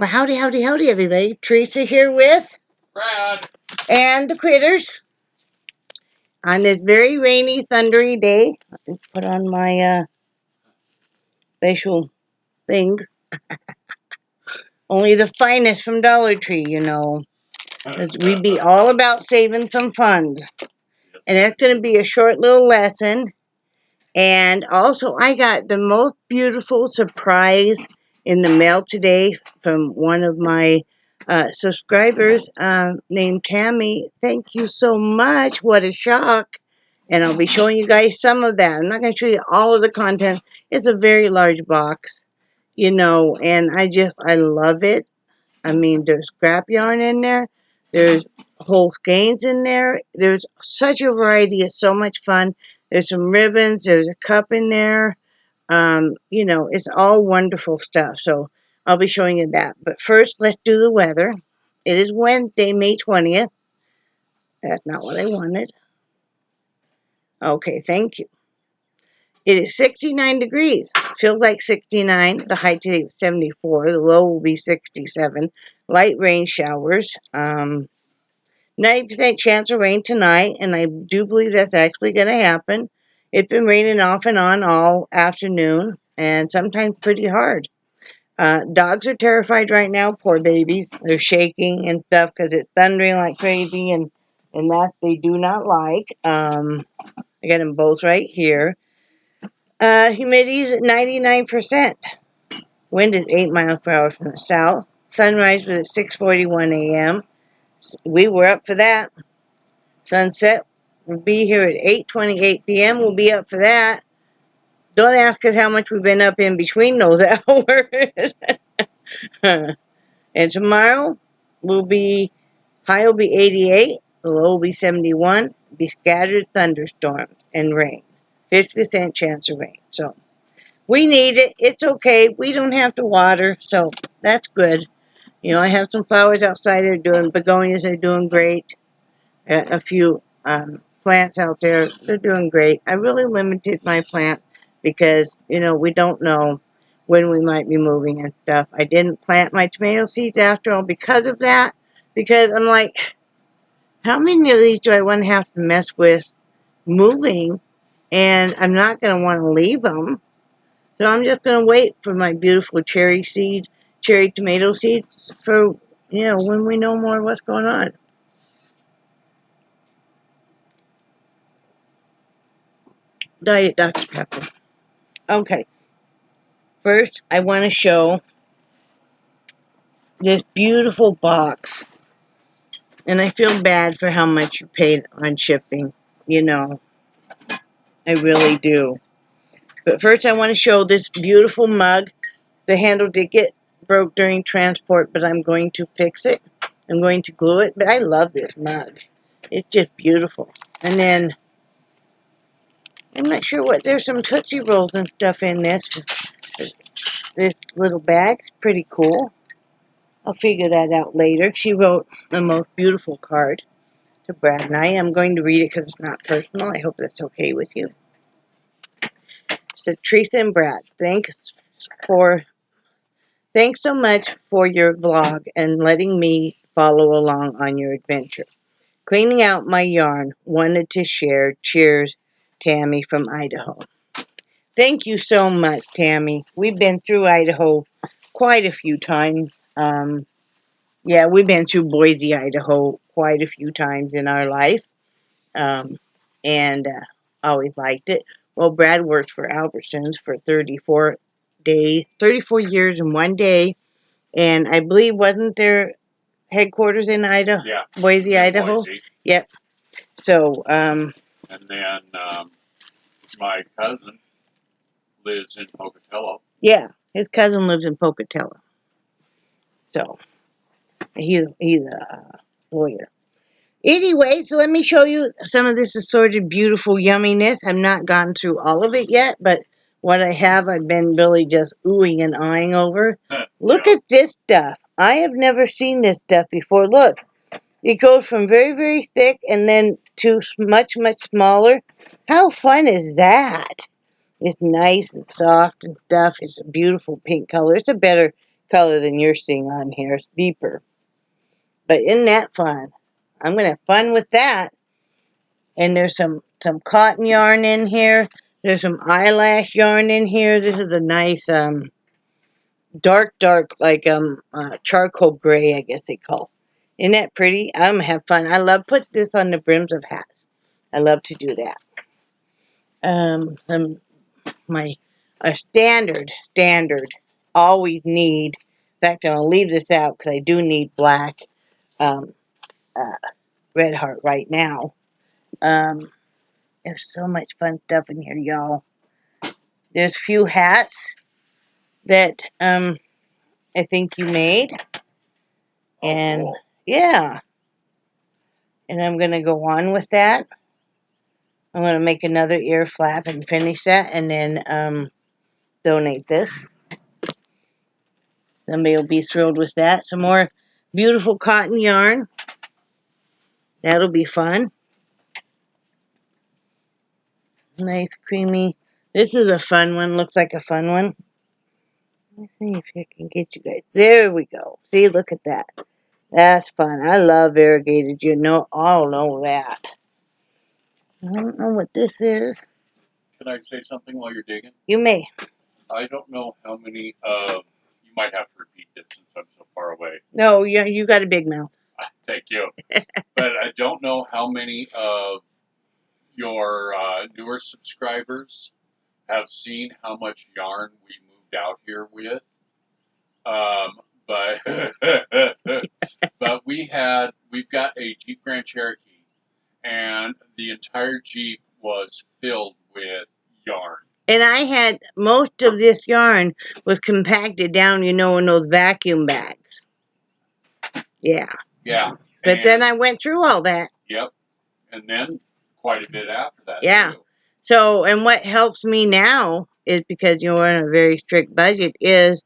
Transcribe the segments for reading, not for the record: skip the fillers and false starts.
Well, howdy, howdy, howdy, everybody. Theresa here with Brad and the critters on this very rainy, thundery day. Let's put on my facial things. Only the finest from Dollar Tree, you know. 'Cause we be all about saving some funds. And that's going to be a short little lesson. And also, I got the most beautiful surprise in the mail today from one of my subscribers named Tammie. Thank you so much. What a shock. And I'll be showing you guys some of that. I'm not going to show you all of the content. It's a very large box, you know, and I love it. I mean, there's scrap yarn in there. There's whole skeins in there. There's such a variety. It's so much fun. There's some ribbons. There's a cup in there. You know, it's all wonderful stuff. So I'll be showing you that. But first, let's do the weather. It is Wednesday, May 20th. That's not what I wanted. Okay, thank you. It is 69 degrees. Feels like 69. The high today was 74. The low will be 67. Light rain showers. 90% chance of rain tonight, and I do believe that's actually going to happen. It's been raining off and on all afternoon, and sometimes pretty hard. Dogs are terrified right now, poor babies. They're shaking and stuff because it's thundering like crazy, and that they do not like. I got them both right here. Humidity is at 99%. Wind is 8 miles per hour from the south. Sunrise was at 6:41 a.m. We were up for that. Sunset will be here at 8:28 p.m. We'll be up for that. Don't ask us how much we've been up in between those hours. And tomorrow high will be 88, the low will be 71. Be scattered thunderstorms and rain. 50% chance of rain. So we need it. It's okay. We don't have to water, so that's good. You know, I have some flowers outside. Begonias are doing great. A few plants out there, they're doing great. I really limited my plant because, you know, we don't know when we might be moving and stuff. I didn't plant my tomato seeds after all because of that. Because I'm like, how many of these do I want to have to mess with moving? And I'm not going to want to leave them. So I'm just going to wait for my beautiful cherry tomato seeds for, you know, when we know more what's going on. Diet Dr. Pepper. Okay. First, I want to show this beautiful box. And I feel bad for how much you paid on shipping. You know, I really do. But first, I want to show this beautiful mug. The handle did get broke during transport, but I'm going to fix it. I'm going to glue it. But I love this mug. It's just beautiful. And then, I'm not sure what, there's some Tootsie Rolls and stuff in this. This little bag's pretty cool. I'll figure that out later. She wrote the most beautiful card to Brad and I. I'm going to read it because it's not personal. I hope that's okay with you. It said, Theresa and Brad, thanks so much for your vlog and letting me follow along on your adventure. Cleaning out my yarn, wanted to share. Cheers, Tammie from Idaho. Thank you so much, Tammie. We've been through Idaho quite a few times. Yeah, we've been through Boise, Idaho quite a few times in our life. And always liked it. Well, Brad worked for Albertsons for 34 years and 1 day. And I believe, wasn't there headquarters in Idaho? Yeah. Boise, Idaho? Boise. Yep. So, and then my cousin lives in Pocatello. Yeah, his cousin lives in Pocatello. So, he's a lawyer. Anyway, so let me show you some of this assorted beautiful yumminess. I've not gotten through all of it yet, but what I have, I've been really just oohing and eyeing over. Look at this stuff. I have never seen this stuff before. Look, it goes from very, very thick and then to much, much smaller. How fun is that? It's nice and soft and stuff. It's a beautiful pink color. It's a better color than you're seeing on here. It's deeper. But isn't that fun? I'm going to have fun with that. And there's some cotton yarn in here. There's some eyelash yarn in here. This is a nice dark, like charcoal gray, I guess they call. Isn't that pretty? I'm going to have fun. I love put this on the brims of hats. I love to do that. My standard, always need. In fact, I'm going to leave this out because I do need black red heart right now. There's so much fun stuff in here, y'all. There's a few hats that I think you made. And cool. Yeah. And I'm going to go on with that. I'm going to make another ear flap and finish that and then donate this. Somebody will be thrilled with that. Some more beautiful cotton yarn. That'll be fun. Nice, creamy. This is a fun one. Looks like a fun one. Let's see if I can get you guys. There we go. See, look at that. That's fun. I love variegated. You know, all know that. I don't know what this is. Can I say something while you're digging? You may. I don't know how many, you might have to repeat this since I'm so far away. No, you got a big mouth. Thank you. But I don't know how many of your newer subscribers have seen how much yarn we moved out here with. But we've got a Jeep Grand Cherokee, and the entire Jeep was filled with yarn. And I had most of this yarn was compacted down, you know, in those vacuum bags. Yeah. Yeah. But then I went through all that. Yep. And then quite a bit after that. Yeah. Too. So, and what helps me now is because you're on a very strict budget is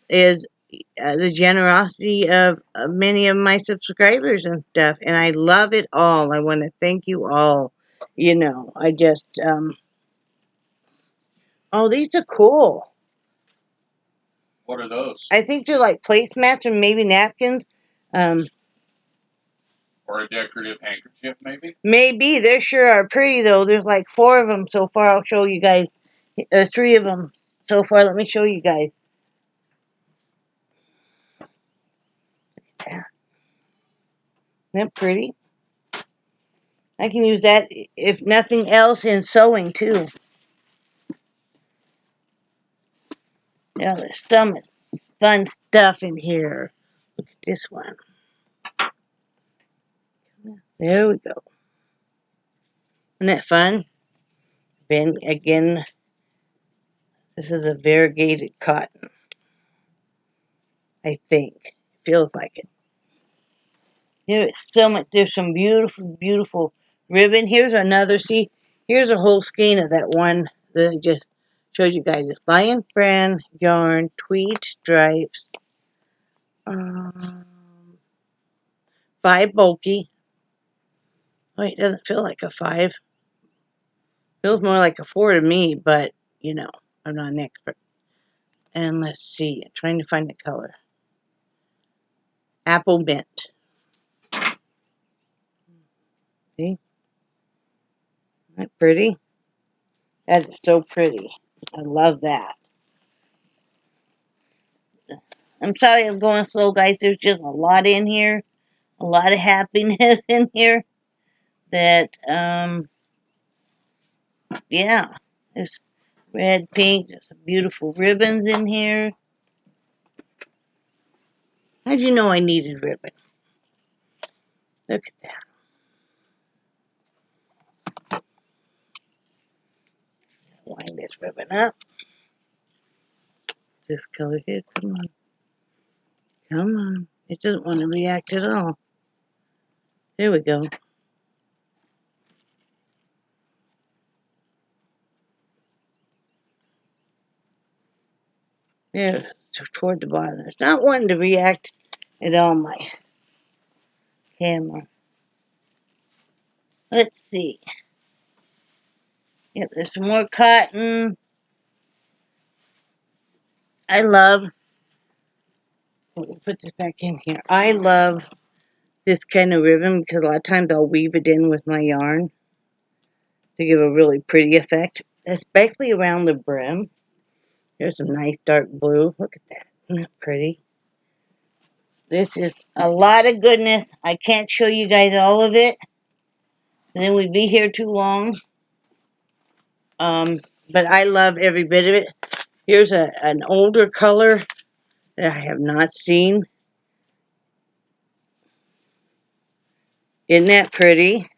the generosity of many of my subscribers and stuff. And I love it all. I want to thank you all. You know, I just, oh, these are cool. What are those? I think they're like placemats or maybe napkins. Or a decorative handkerchief, maybe? Maybe. They sure are pretty, though. There's like 4 of them so far. I'll show you guys. There's 3 of them so far. Let me show you guys. Isn't that pretty? I can use that, if nothing else, in sewing, too. Yeah, there's some fun stuff in here. Look at this one. There we go. Isn't that fun? Then, again, this is a variegated cotton. I think. Feels like it. There's so much. There's some beautiful, beautiful ribbon. Here's another. See, here's a whole skein of that one that I just showed you guys. It's Lion Friend yarn, tweed stripes, 5 bulky. Wait, it doesn't feel like a 5. Feels more like a 4 to me, but you know, I'm not an expert. And let's see. I'm trying to find the color. Apple mint. See? Isn't that pretty? That is so pretty. I love that. I'm sorry I'm going slow, guys. There's just a lot in here. A lot of happiness in here. That, yeah. There's red, pink. There's some beautiful ribbons in here. How'd you know I needed ribbon? Look at that. Line this ribbon up. This color here. Come on. Come on. It doesn't want to react at all. There we go. There, toward the bottom. It's not wanting to react at all, my camera. Let's see. Yep, there's some more cotton. I love Let me put this back in here. I love this kind of ribbon because a lot of times I'll weave it in with my yarn to give a really pretty effect, especially around the brim. Here's some nice dark blue. Look at that. Isn't that pretty? This is a lot of goodness. I can't show you guys all of it. And then we'd be here too long. But I love every bit of it. Here's an older color that I have not seen. Isn't that pretty?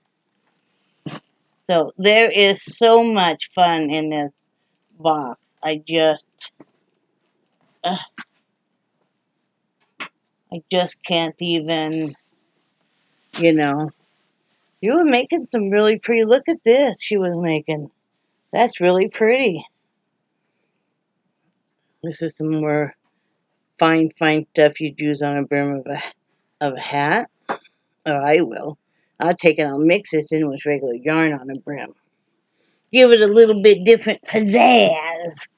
So there is so much fun in this box. I just can't even, you know. You were making some really pretty. Look at this she was making. That's really pretty. This is some more fine stuff you'd use on a brim of a hat. Or I will. I'll take it. I'll mix this in with regular yarn on a brim. Give it a little bit different pizzazz.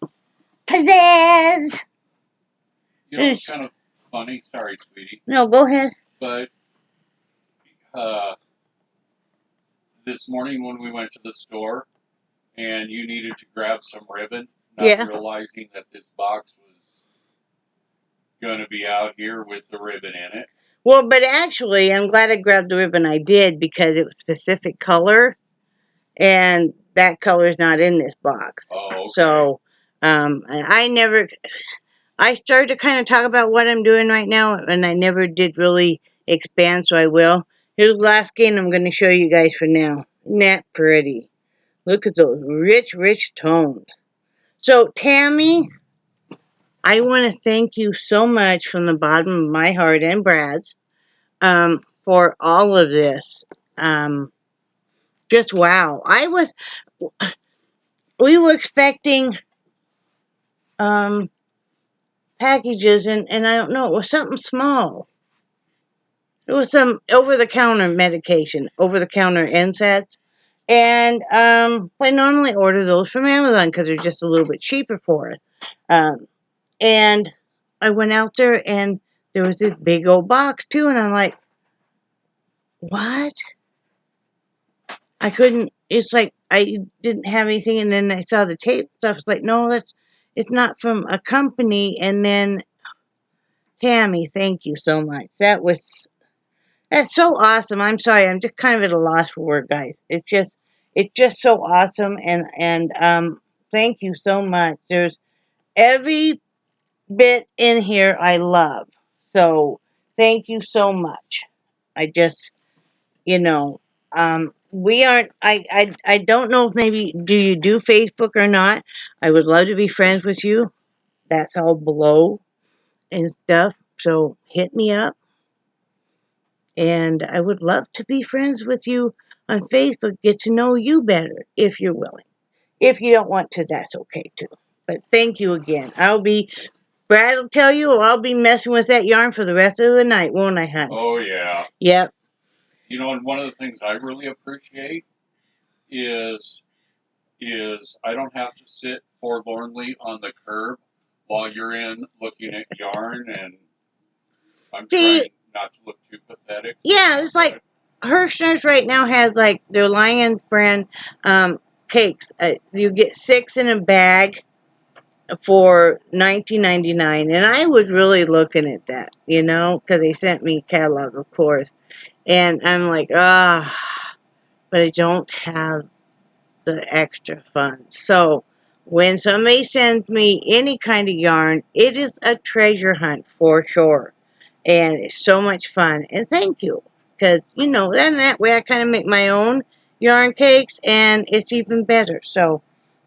Pizzazz! You know, it's kind of funny. Sorry, sweetie. No, go ahead. But this morning when we went to the store and you needed to grab some ribbon, not realizing that this box was going to be out here with the ribbon in it. Well, but actually, I'm glad I grabbed the ribbon I did because it was specific color, and that color is not in this box. Oh, okay. So, I started to kind of talk about what I'm doing right now, and I never did really expand, so I will. Here's the last skein I'm going to show you guys for now. Isn't that pretty? Look at those rich tones. So, Tammie, I want to thank you so much from the bottom of my heart and Brad's for all of this. Just wow. We were expecting packages, and I don't know, it was something small. It was some over-the-counter medication, over-the-counter NSAIDs. And I normally order those from Amazon because they're just a little bit cheaper for it. And I went out there, and there was this big old box, too, and I'm like, what? I couldn't, it's like I didn't have anything, and then I saw the tape stuff. It's like, no, it's not from a company. And then, Tammie, thank you so much. That's so awesome. I'm sorry, I'm just kind of at a loss for word, guys. It's just so awesome, and thank you so much. There's every bit in here I love. So, thank you so much. I just, we aren't, I don't know if maybe, do you do Facebook or not? I would love to be friends with you. That's all below and stuff. So, hit me up. And I would love to be friends with you on Facebook, get to know you better if you're willing. If you don't want to, that's okay too. But thank you again. Brad will tell you, or I'll be messing with that yarn for the rest of the night, won't I, hon? Oh, yeah. Yep. You know, and one of the things I really appreciate is I don't have to sit forlornly on the curb while you're in looking at yarn, and I'm trying not to look too pathetic. Yeah, it's like Hirschner's right now has like their Lion brand cakes. You get 6 in a bag for $19.99, and I was really looking at that, because they sent me a catalog, of course, and I'm like, but I don't have the extra funds. So when somebody sends me any kind of yarn, it is a treasure hunt for sure. And it's so much fun. And thank you. Because, then that way I kind of make my own yarn cakes, and it's even better. So,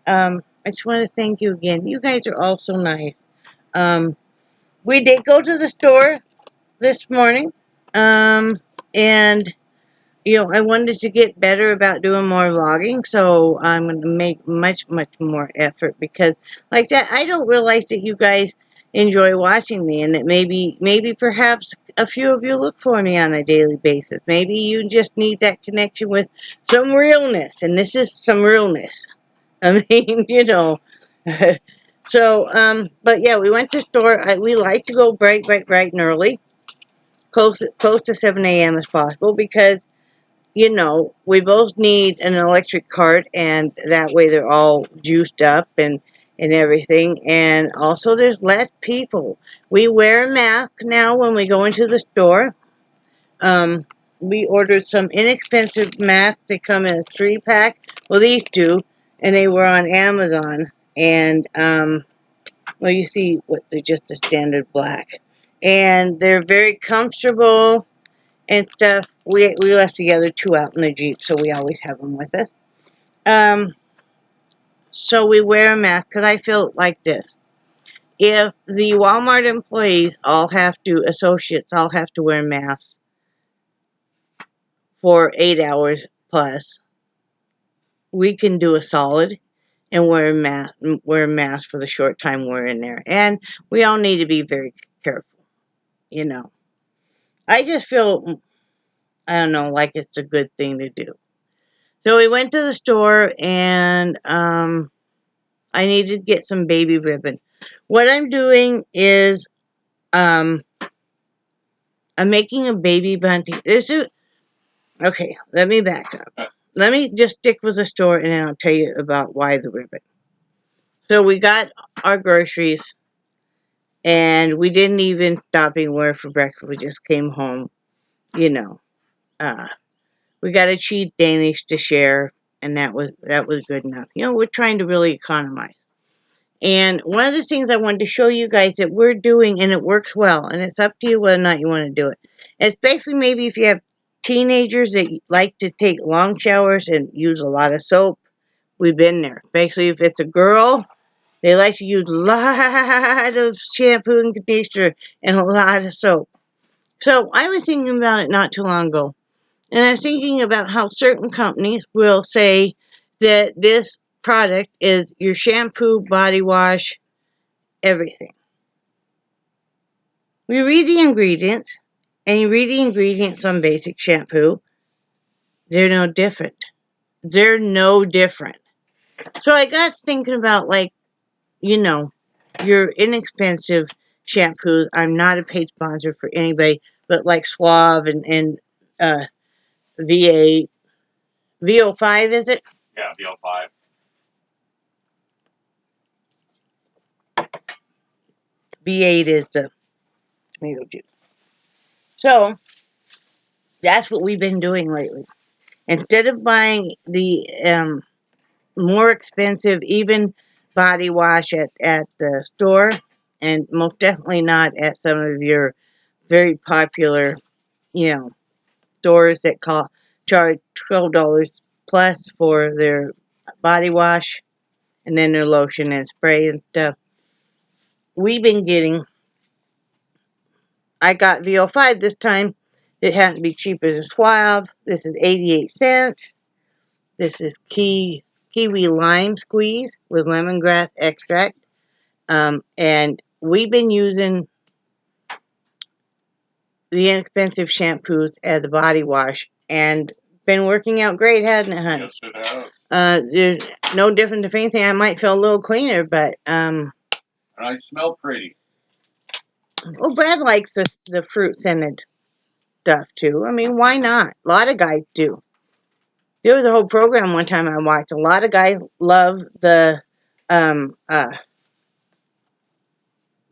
I just want to thank you again. You guys are all so nice. We did go to the store this morning. And I wanted to get better about doing more vlogging, so I'm going to make much more effort, because like that, I don't realize that you guys enjoy watching me, and that maybe perhaps a few of you look for me on a daily basis. Maybe you just need that connection with some realness, and this is some realness. I mean, So, but yeah, we went to the store. We like to go bright and early, close to 7 a.m. as possible, because we both need an electric cart, and that way they're all juiced up and everything. And also, there's less people. We wear a mask now when we go into the store. Um, we ordered some inexpensive masks. They come in a 3-pack. Well, these do, and they were on Amazon. And well, you see what they're just a standard black, and they're very comfortable and stuff. We left the other 2 out in the Jeep, so we always have them with us. So we wear a mask, because I feel like this. If the Walmart employees associates all have to wear masks for 8 hours plus, we can do a solid and wear a mask for the short time we're in there. And we all need to be very careful, I just feel, I don't know, like it's a good thing to do. So we went to the store, and I needed to get some baby ribbon. What I'm doing is I'm making a baby bunting. Okay, let me back up. Let me just stick with the store, and then I'll tell you about why the ribbon. So we got our groceries, and we didn't even stop anywhere for breakfast. We just came home, we got a cheese Danish to share, and that was good enough. We're trying to really economize. And one of the things I wanted to show you guys that we're doing, and it works well, and it's up to you whether or not you want to do it. Especially maybe if you have teenagers that like to take long showers and use a lot of soap. We've been there. Especially if it's a girl, they like to use a lot of shampoo and conditioner and a lot of soap. So I was thinking about it not too long ago. And I was thinking about how certain companies will say that this product is your shampoo, body wash, everything. We read the ingredients, and you read the ingredients on basic shampoo. They're no different. They're no different. So I got thinking about, your inexpensive shampoos. I'm not a paid sponsor for anybody, but like Suave and VA, VO5, is it? Yeah, VO5. V8 is the tomato juice. So that's what we've been doing lately. Instead of buying the more expensive, even body wash at the store, and most definitely not at some of your very popular, stores that charge $12 plus for their body wash and then their lotion and spray and stuff. We've been getting. I got VO5 this time. It happened to be cheaper than Suave. This is 88 cents. This is kiwi lime squeeze with lemongrass extract. And we've been using the inexpensive shampoos as a body wash, and been working out great, hasn't it, hon? Yes, it has. There's no different. If anything, I might feel a little cleaner, but And I smell pretty. well, Brad likes the fruit scented stuff too. I mean, why not? A lot of guys do. There was a whole program one time I watched. A lot of guys love the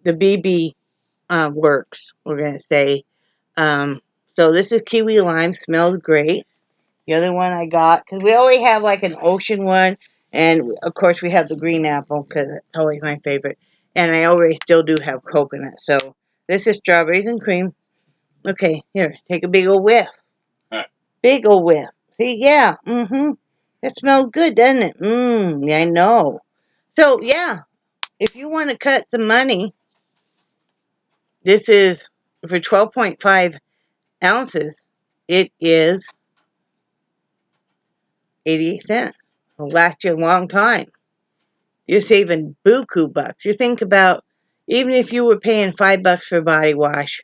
BB works. We're gonna say. So this is kiwi lime. Smells great. The other one I got, because we already have like an ocean one, and of course we have the green apple because it's always my favorite. And I already still do have coconut. So this is strawberries and cream. Okay, here, take a big old whiff. Huh. Big old whiff. See, yeah, It smells good, doesn't it? Yeah, I know. So yeah, if you want to cut some money, this is for 12.5 ounces. It is 88 cents. It'll last you a long time. You're saving buku bucks. You think about, even if you were paying $5 for a body wash,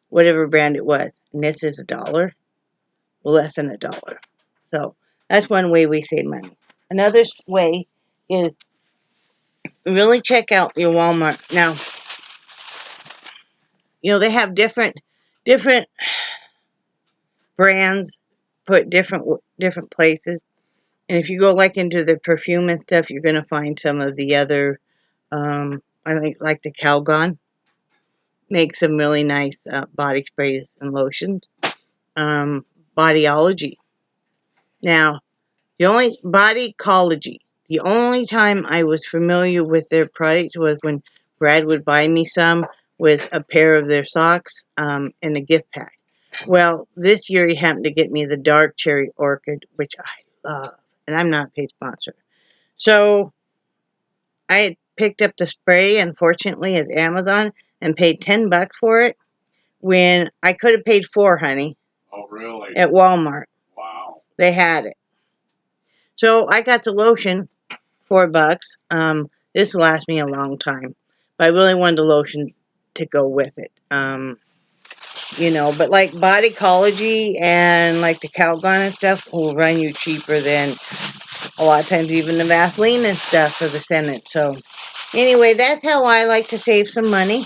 whatever brand it was, and this is $1, less than $1. So that's one way we save money. Another way is really check out your Walmart. Now, they have different brands put different places. And if you go like into the perfume and stuff, you're gonna find some of the other. I think like the Calgon makes some really nice body sprays and lotions. Bodyology. Now, the only Bodycology. The only time I was familiar with their product was when Brad would buy me some with a pair of their socks in a gift pack. Well, this year he happened to get me the dark cherry orchid, which I love, and I'm not a paid sponsor. So I had picked up the spray, unfortunately, at Amazon and paid $10 for it when I could have paid $4, honey. Oh, really? At Walmart. Wow. They had it. So I got the lotion, $4. This will last me a long time. But I really wanted the lotion to go with it. But like Bodycology and like the Calgon and stuff will run you cheaper than a lot of times even the Vaseline and stuff for the Senate. So anyway, that's how I like to save some money.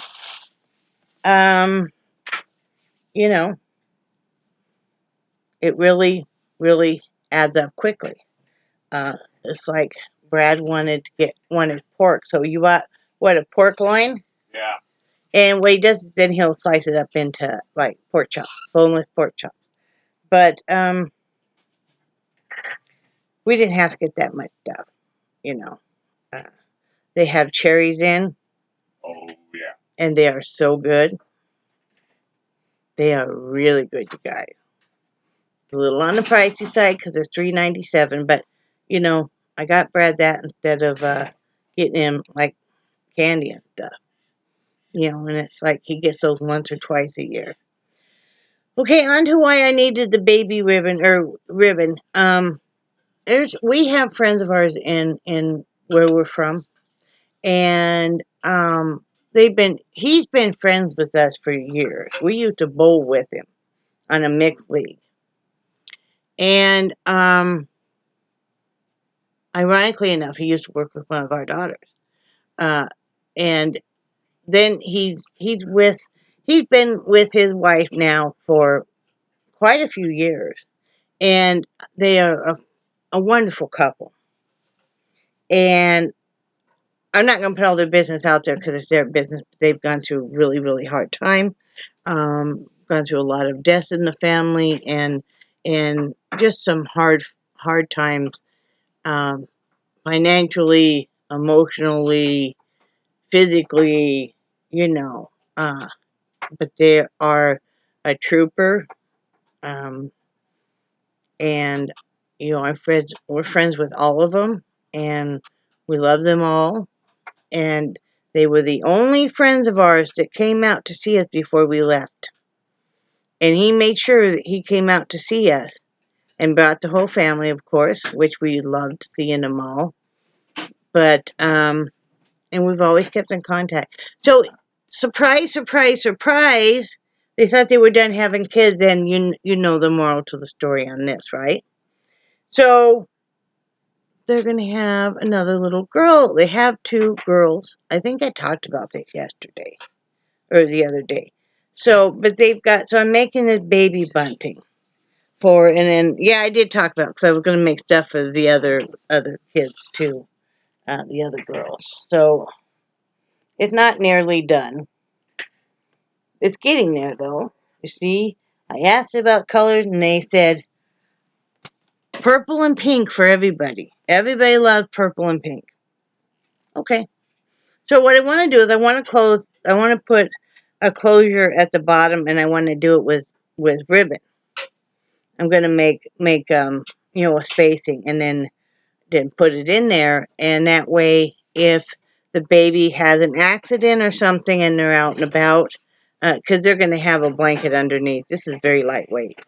It really, really adds up quickly. It's like Brad wanted pork, so you bought a pork loin? Yeah. And what he does, then he'll slice it up into like pork chop, boneless pork chop. But we didn't have to get that much stuff, They have cherries in. Oh yeah. And they are so good. They are really good, you guys. A little on the pricey side because they're $3.97, but I got Brad that instead of getting him like candy and stuff. And it's like he gets those once or twice a year. Okay, on to why I needed the baby ribbon. We have friends of ours in where we're from, and he's been friends with us for years. We used to bowl with him on a mixed league. And ironically enough, he used to work with one of our daughters. And then he's been with his wife now for quite a few years, and they are a wonderful couple. And I'm not going to put all their business out there because it's their business. They've gone through a really, really hard time, gone through a lot of deaths in the family, and just some hard times, financially, emotionally, physically, but they are a trooper, and we're friends with all of them, and we love them all, and they were the only friends of ours that came out to see us before we left, and he made sure that he came out to see us, and brought the whole family, of course, which we loved seeing them all, but and we've always kept in contact. So, surprise, surprise, surprise, they thought they were done having kids, and you know the moral to the story on this, right? So, they're going to have another little girl. They have 2 girls. I think I talked about this yesterday, or the other day. So, but so I'm making this baby bunting and then, yeah, I did talk about, because I was going to make stuff for the other kids, too, the other girls. So, it's not nearly done. It's getting there, though. You see, I asked about colors, and they said purple and pink for everybody. Everybody loves purple and pink. Okay. So what I want to do is I want to put a closure at the bottom, and I want to do it with ribbon. I'm going to make a spacing, and then put it in there, and that way, if the baby has an accident or something and they're out and about, because they're going to have a blanket underneath. This is very lightweight.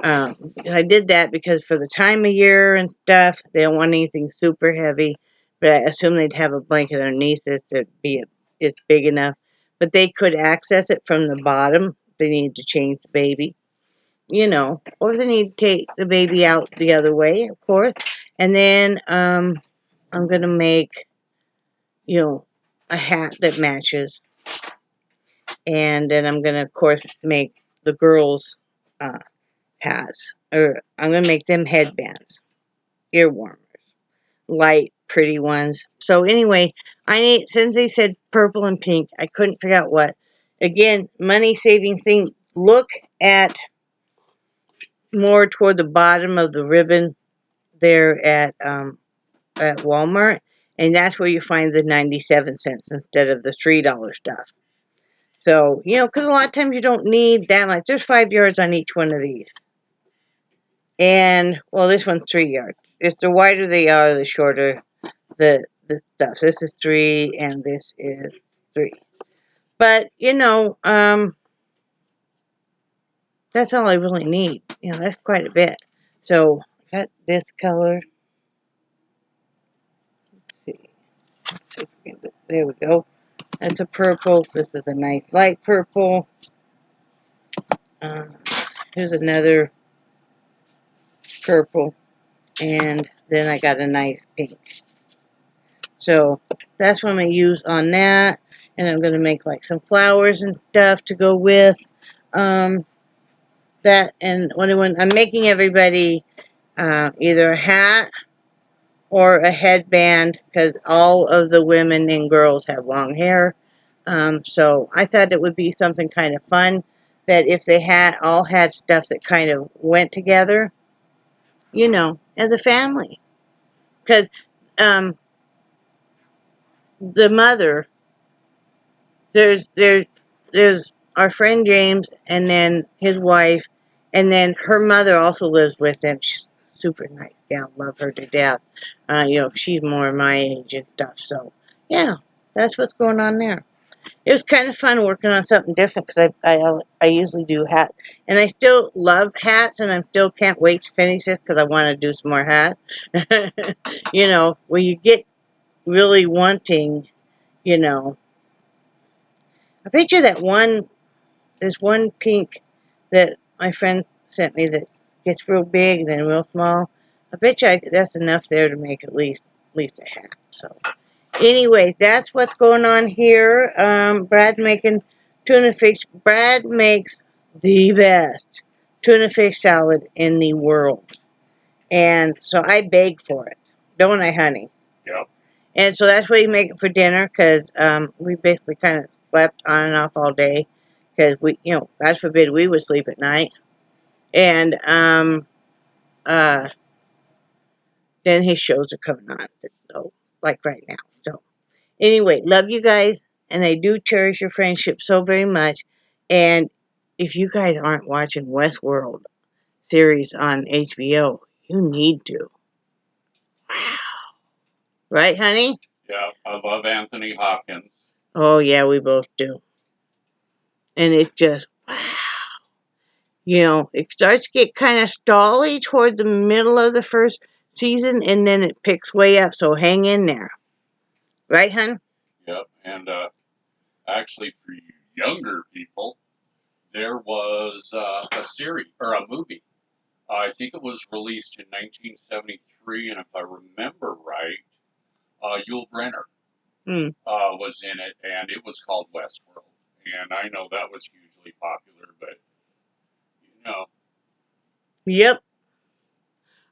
I did that because for the time of year and stuff, they don't want anything super heavy, but I assume they'd have a blanket underneath it to be it's big enough. But they could access it from the bottom. They need to change the baby, or they need to take the baby out the other way, of course. And then I'm going to make you know, a hat that matches. And then I'm going to, of course, make the girls' hats. Or I'm going to make them headbands, ear warmers, light, pretty ones. So anyway, I need, since they said purple and pink, I couldn't figure out what. Again, money saving thing. Look at more toward the bottom of the ribbon there at Walmart, and that's where you find the 97 cents instead of the $3 stuff. So, you know, because a lot of times you don't need that much. There's 5 yards on each one of these. And, well, this one's 3 yards. If the wider they are, the shorter the stuff. This is 3, and this is 3. But, you know, that's all I really need. You know, that's quite a bit. So, I got this color. Let's see. There we go. That's a purple. This is a nice light purple. Here's another purple. And then I got a nice pink. So that's what I'm going to use on that. And I'm going to make like some flowers and stuff to go with that. And when I'm making everybody either a hat or a headband, because all of the women and girls have long hair. So I thought it would be something kind of fun, that if they all had stuff that kind of went together, you know, as a family. Because the mother, there's our friend James, and then his wife, and then her mother also lives with them. She's a super nice gal, love her to death. You know, she's more my age and stuff. So yeah, that's what's going on there. It was kind of fun working on something different, because I usually do hats, and I still love hats, and I still can't wait to finish this because I want to do some more hats. You know, when you get really wanting, you know, I bet you that there's one pink that my friend sent me that gets real big and then real small. I bet you that's enough there to make at least a hat. So anyway, that's what's going on here. Brad's making tuna fish. Brad makes the best tuna fish salad in the world. And so I beg for it. Don't I, honey? Yep. And so that's what he make it for dinner, because we basically kind of slept on and off all day, because we, you know, God forbid we would sleep at night. And then his shows are coming on, so, like right now. So anyway, love you guys, and I do cherish your friendship so very much. And if you guys aren't watching Westworld series on HBO, you need to. Wow. Right, honey? Yeah, I love Anthony Hopkins. Oh, yeah, we both do. And it's just, wow. You know, it starts to get kind of stally toward the middle of the first season, and then it picks way up, so hang in there. Right, hun? Yep, and actually for you younger people, there was a series, or a movie. I think it was released in 1973, and if I remember right, Yul Brynner was in it, and it was called Westworld. And I know that was hugely popular, but, you know. Yep.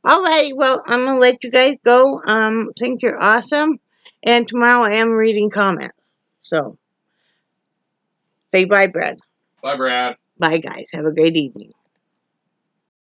Alrighty, well, I'm going to let you guys go. Think you're awesome. And tomorrow I am reading comments. So, say bye, Brad. Bye, Brad. Bye, guys. Have a great evening.